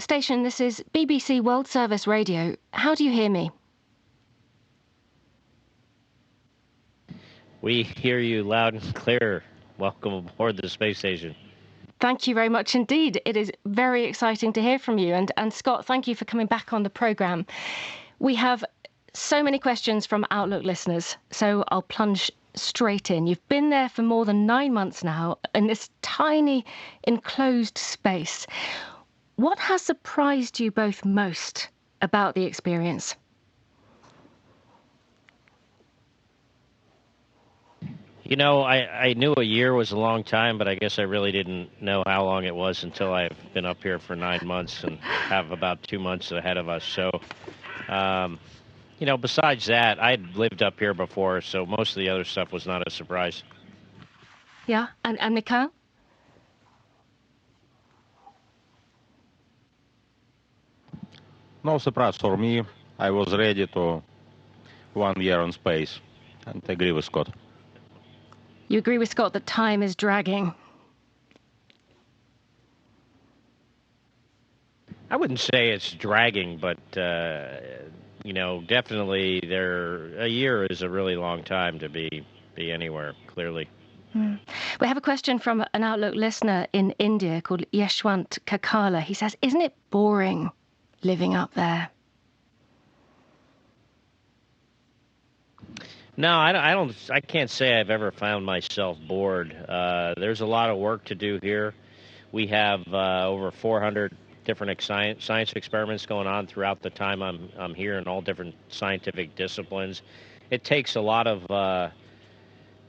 Station, this is BBC World Service Radio. How do you hear me? We hear you loud and clear. Welcome aboard the space station. Thank you very much indeed. It is very exciting to hear from you. And Scott, thank you for coming back on the programme. We have so many questions from Outlook listeners, so I'll plunge straight in. You've been there for more than 9 months now in this tiny enclosed space. What has surprised you both most about the experience? You know, I knew a year was a long time, but I guess I really didn't know how long it was until I've been up here for 9 months and have about 2 months ahead of us. So, you know, besides that, I'd lived up here before, so most of the other stuff was not a surprise. Yeah, and Mikhail? No surprise for me. I was ready to 1 year on space, and I agree with Scott. You agree with Scott that time is dragging? I wouldn't say it's dragging, but, you know, definitely a year is a really long time to be anywhere, clearly. We have a question from an Outlook listener in India called Yeshwant Kakala. He says, isn't it boring living up there? No, I can't say I've ever found myself bored. There's a lot of work to do here. We have over 400 different science experiments going on throughout the time I'm here in all different scientific disciplines. It takes a lot of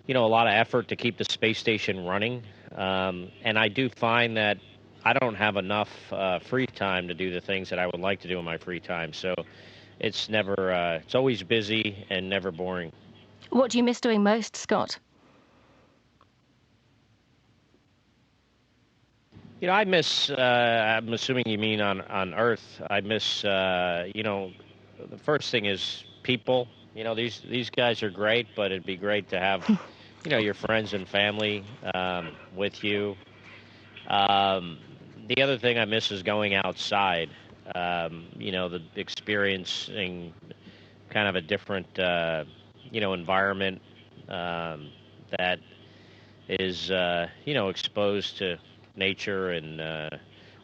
you know, a lot of effort to keep the space station running, and I do find that I don't have enough free time to do the things that I would like to do in my free time. So it's never it's always busy and never boring. What do you miss doing most, Scott? You know, I miss, I'm assuming you mean on Earth, I miss, you know, the first thing is people. You know, these guys are great, but it'd be great to have, you know, your friends and family with you. The other thing I miss is going outside, you know, the experiencing kind of a different, you know, environment that is, you know, exposed to nature and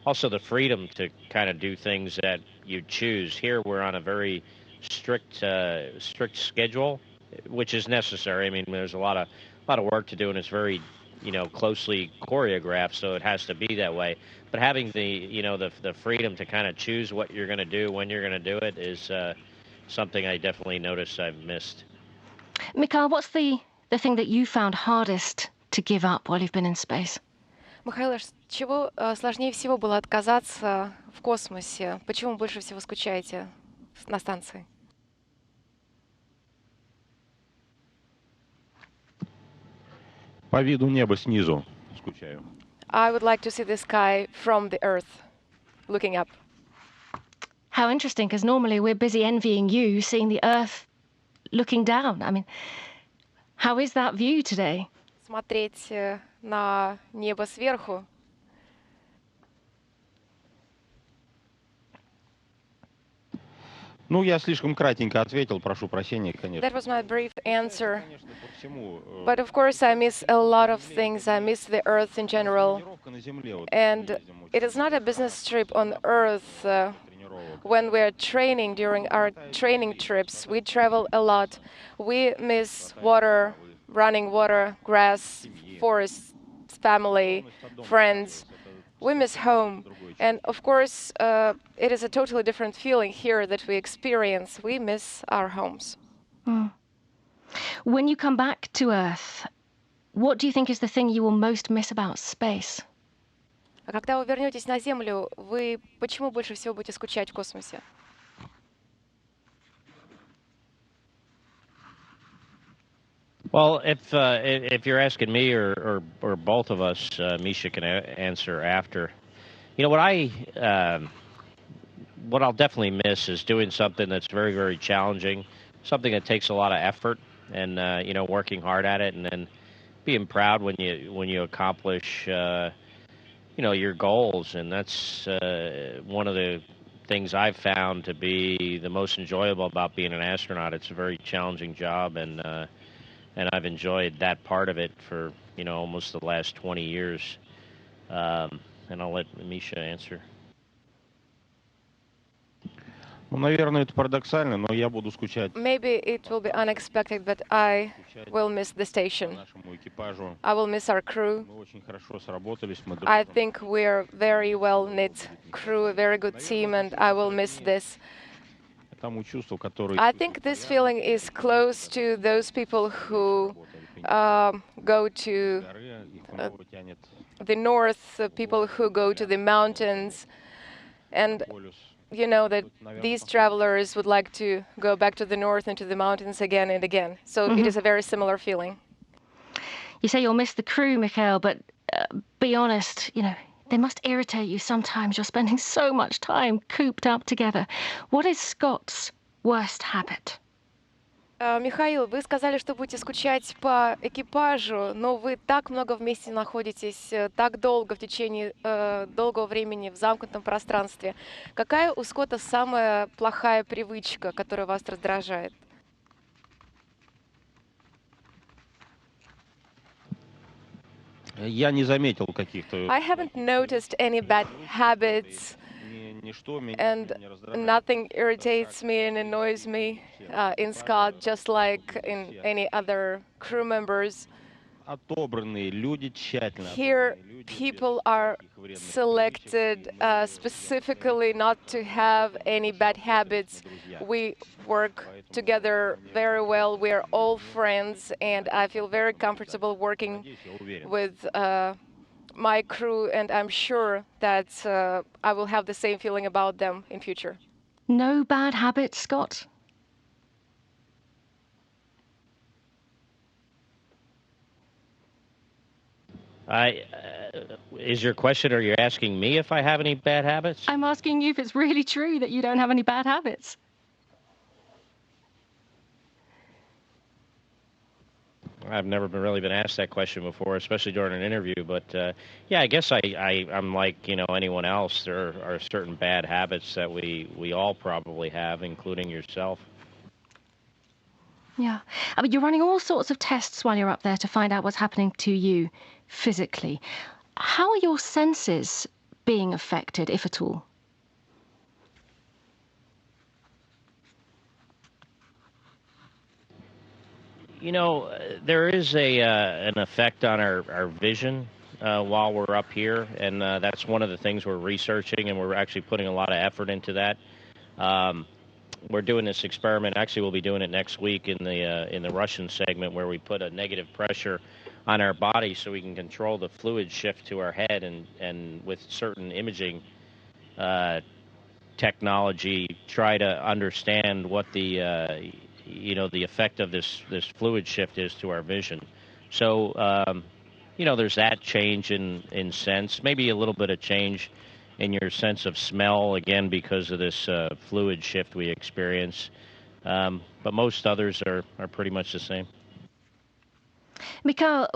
also the freedom to kind of do things that you choose. Here we're on a very strict schedule, which is necessary. I mean, there's a lot of work to do, and it's very, you know, closely choreographed, so it has to be that way. But having the, you know, the freedom to kind of choose what you're going to do, when you're going to do it, is something I definitely noticed I've missed. Mikhail, what's the thing that you found hardest to give up while you've been in space? Михаил, чего сложнее всего было отказаться в космосе? Почему больше всего скучаете на станции? По виду неба снизу скучаю. I would like to see the sky from the Earth, looking up. How interesting, because normally we're busy envying you seeing the Earth looking down. I mean, how is that view today? Смотреть на небо сверху. Ну, я слишком кратенько ответил, прошу прощения, конечно. That was my brief answer. But of course I miss a lot of things. I miss the Earth in general. And it is not a business trip on Earth. When we're training, during our training trips, we travel a lot. We miss water, running water, grass, forests, family, friends. We miss home. And of course, it is a totally different feeling here that we experience. We miss our homes. When you come back to Earth, what do you think is the thing you will most miss about space? А когда вы вернетесь на Землю, вы почему больше всего будете скучать в космосе? Well, if you're asking me or both of us, Misha can answer after. You know, what I'll definitely miss is doing something that's very, very challenging, something that takes a lot of effort, and you know, working hard at it, and then being proud when you accomplish, you your goals, and that's one of the things I've found to be the most enjoyable about being an astronaut. It's a very challenging job, and I've enjoyed that part of it for almost the last 20 years. And I'll let Misha answer. Ну, наверное, это парадоксально, но я буду скучать Maybe it will be unexpected, but I will miss the по station. нашему экипажу. I will miss our crew. Мы очень хорошо сработались, мы I дружим. think we're very well-knit crew, a very good team, and I will miss this. Тому чувству, которое I think this feeling is close to those people who go to горы, их много тянет the north, people who go to the mountains, and полюс. you know that these travelers would like to go back to the north and to the mountains again and again. So it is a very similar feeling. You say you'll miss the crew, Mikhail, but be honest, they must irritate you sometimes. You're spending so much time cooped up together. What is Scott's worst habit? Михаил, вы сказали, что будете скучать по экипажу, но вы так много вместе находитесь, так долго, в течение долгого времени в замкнутом пространстве. Какая у Скотта самая плохая привычка, которая вас раздражает? Я не заметил каких-то... I haven't noticed any bad habits, Ничто меня and не раздражает. nothing irritates me and annoys me in Scott, just like in any other crew members. Отобранные люди, тщательно Here, отобранные люди, people без are всяких вредных selected привычек, specifically not to have any bad habits. We work together very well. We are all friends, and I feel very comfortable working Надеюсь, я уверен. with my crew, and I'm sure that I will have the same feeling about them in future. No bad habits, Scott? Is your question, are you asking me if I have any bad habits? I'm asking you if it's really true that you don't have any bad habits. I've never really been asked that question before, especially during an interview. But yeah, I guess I'm like anyone else. There are certain bad habits that we all probably have, including yourself. Yeah. I mean, you're running all sorts of tests while you're up there to find out what's happening to you physically. How are your senses being affected, if at all? There is an effect on our vision while we're up here, and that's one of the things we're researching, and we're actually putting a lot of effort into that. We're doing this experiment. Actually, we'll be doing it next week in the Russian segment, where we put a negative pressure on our body so we can control the fluid shift to our head, and with certain imaging technology, try to understand what the effect of this fluid shift is to our vision. So there's that change in sense, maybe a little bit of change in your sense of smell, again, because of this fluid shift we experience. But most others are pretty much the same. Mikhail,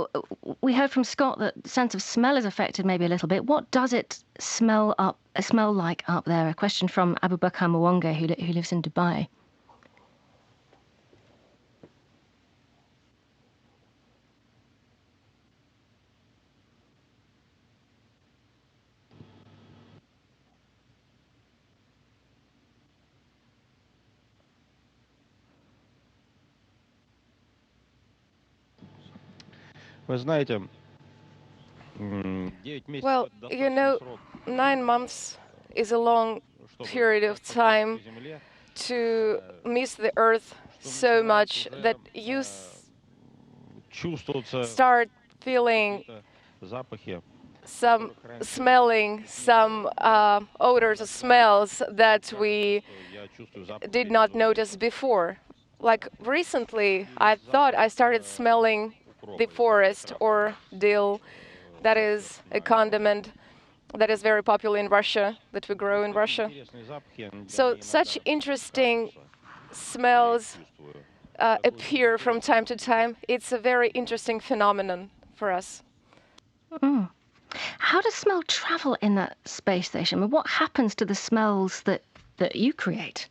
we heard from Scott that sense of smell is affected maybe a little bit. What does it smell like up there? A question from Abubakar Mwonga, who lives in Dubai. Вы знаете, 9 месяцев — это достаточный срок, 9 months is a long period of time к Земле, to miss the Earth so much that you чувствуются start feeling какие-то запахи, some smelling some odors or smells that we я чувствую запах did not notice before. Like recently, I thought I started smelling the forest or dill. That is a condiment that is very popular in Russia, that we grow in Russia. интересные запахи, So such interesting smells appear from time to time. It's a very interesting phenomenon for us. Mm. How does smell travel in that space station? I mean, what happens to the smells that you create?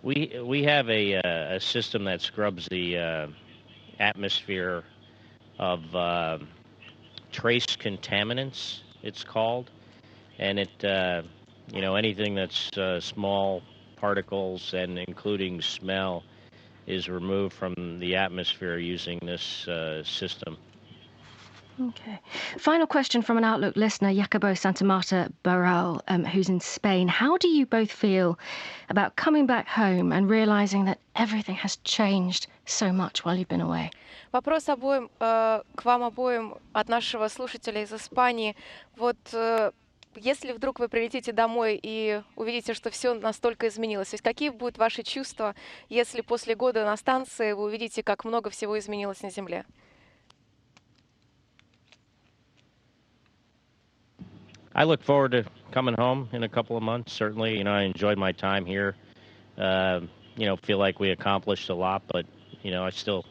We have a system that scrubs the atmosphere of trace contaminants. It's called, and it anything that's small particles and including smell is removed from the atmosphere using this system. Okay. Final question from an Outlook listener, Jacobo Santamarta Barral, who's in Spain. How do you both feel about coming back home and realizing that everything has changed so much while you've been away? Вопрос обоим, к вам обоим от нашего слушателя из Испании. Вот если вдруг вы прилетите домой и увидите, что все настолько изменилось, то есть какие будут ваши чувства, если после года на станции вы увидите, как много всего изменилось на Земле? I look forward to coming home in a couple of months. Certainly, I enjoyed my time here. Feel like we accomplished a lot, but I still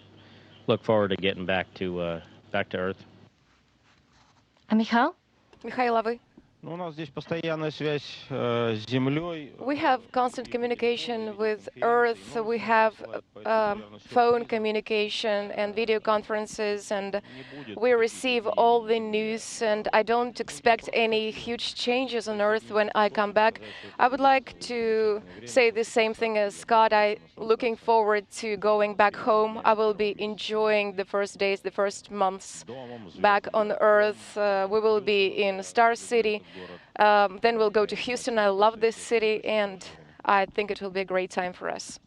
look forward to getting back to Earth. And Mikhail? Михаил, а вы? Ну, у нас здесь постоянная связь с Землей. We have constant communication with Earth. We have phone communication and video conferences, and we receive all the news. And I don't expect any huge changes on Earth when I come back. I would like to say the same thing as Scott. I'm looking forward to going back home. I will be enjoying the first days, the first months back on Earth. We will be in Star City. Then we'll go to Houston. I love this city, and I think it will be a great time for us.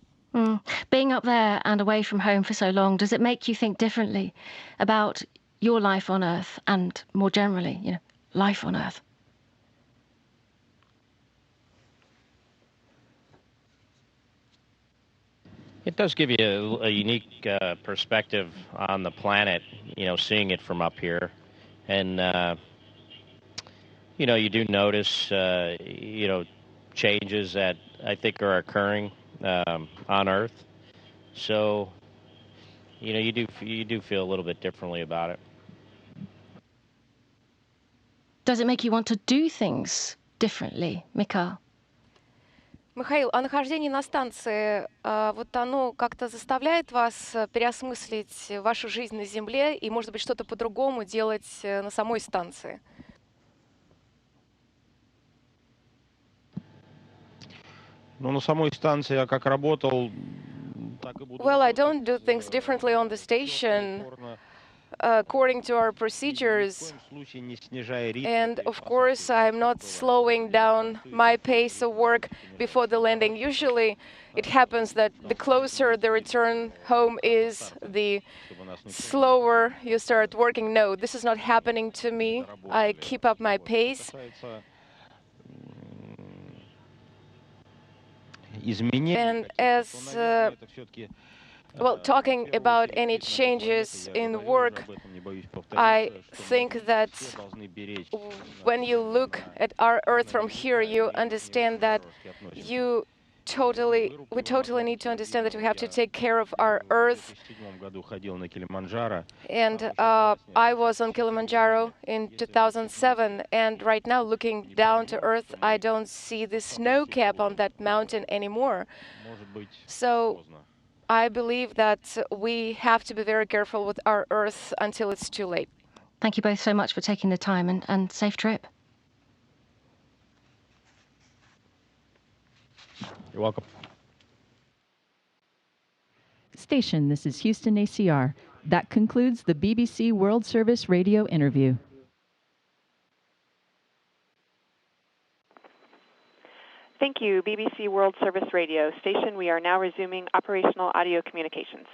Being up there and away from home for so long, does it make you think differently about your life on Earth and more generally, life on Earth? It does give you a unique perspective on the planet, seeing it from up here. And, you do notice, changes that I think are occurring on Earth. So, you do feel a little bit differently about it. Does it make you want to do things differently, Mikhail? Михаил, а нахождение на станции, вот оно как-то заставляет вас переосмыслить вашу жизнь на Земле и, может быть, что-то по-другому делать на самой станции? Ну, на самой станции я как работал, так и буду. Well, I don't do things differently on the station according to our procedures. And of course, I'm not slowing down my pace of work before the landing. Usually, it happens that the closer the return home is, the slower you start working. No, this is not happening to me. I keep up my pace. And as talking about any changes in work, I think that when you look at our Earth from here, you understand that we totally need to understand that we have to take care of our Earth. And I was on Kilimanjaro in 2007, and right now, looking down to Earth, I don't see the snow cap on that mountain anymore. So I believe that we have to be very careful with our Earth until it's too late. Thank you both so much for taking the time, and safe trip. You're welcome. Station, this is Houston ACR. That concludes the BBC World Service radio interview. Thank you, BBC World Service Radio. Station, we are now resuming operational audio communications.